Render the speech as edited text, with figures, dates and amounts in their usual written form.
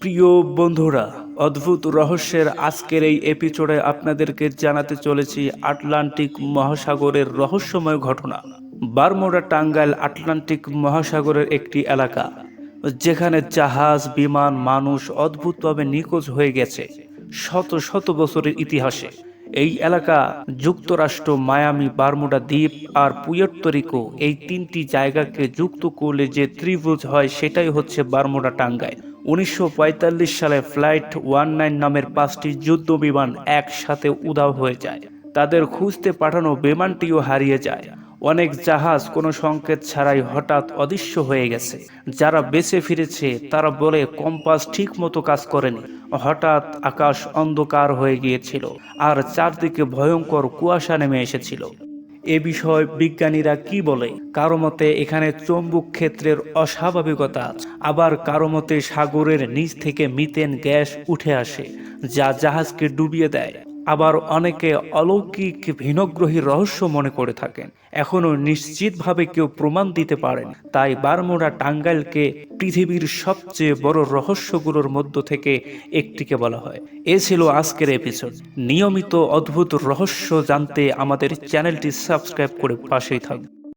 প্রিয় বন্ধুরা, অদ্ভুত রহস্যের আজকের এই এপিসোডে আপনাদেরকে জানাতে চলেছি আটলান্টিক মহাসাগরের রহস্যময় ঘটনা। বারমুডা টাঙ্গাইল আটলান্টিক মহাসাগরের একটি এলাকা, যেখানে জাহাজ, বিমান, মানুষ অদ্ভুতভাবে নিখোঁজ হয়ে গেছে শত শত বছরের ইতিহাসে। এই এলাকা যুক্তরাষ্ট্র, মায়ামি, বারমুডা দ্বীপ আর পুয়ের্তো রিকো, এই তিনটি জায়গাকে যুক্ত করলে যে ত্রিভুজ হয় সেটাই হচ্ছে বারমুডা টাঙ্গাইল। 1945 সালে ফ্লাইট 19 নামের 5টি যুদ্ধ বিমান একসাথে উধাও হয়ে যায়। তাদের খুঁজতে পাঠানো বিমানটিও হারিয়ে যায়। অনেক জাহাজ কোনো সংকেত ছাড়াই হঠাৎ অদৃশ্য হয়ে গেছে। যারা বেঁচে ফিরেছে তারা বলে কম্পাস ঠিক মতো কাজ করেনি। হঠাৎ আকাশ অন্ধকার হয়ে গিয়েছিল আর চারদিকে ভয়ঙ্কর কুয়াশা নেমে এসেছিল। এ বিষয়ে বিজ্ঞানীরা কি বলে? কারো মতে এখানে চৌম্বক ক্ষেত্রের অস্বাভাবিকতা আছে, আবার কারো মতে সাগরের নিচ থেকে মিথেন গ্যাস উঠে আসে যা জাহাজকে ডুবিয়ে দেয়। আবার অনেকে অলৌকিক ভিনগ্রহী রহস্য মনে করে থাকেন। এখনো নিশ্চিতভাবে কেউ প্রমাণ দিতে পারেন। তাই বারমুডা টাঙ্গাইলকে পৃথিবীর সবচেয়ে বড় রহস্যগুলোর মধ্য থেকে একটিকে বলা হয়। এ ছিল আজকের এপিসোড। নিয়মিত অদ্ভুত রহস্য জানতে আমাদের চ্যানেলটি সাবস্ক্রাইব করে পাশেই থাকুন।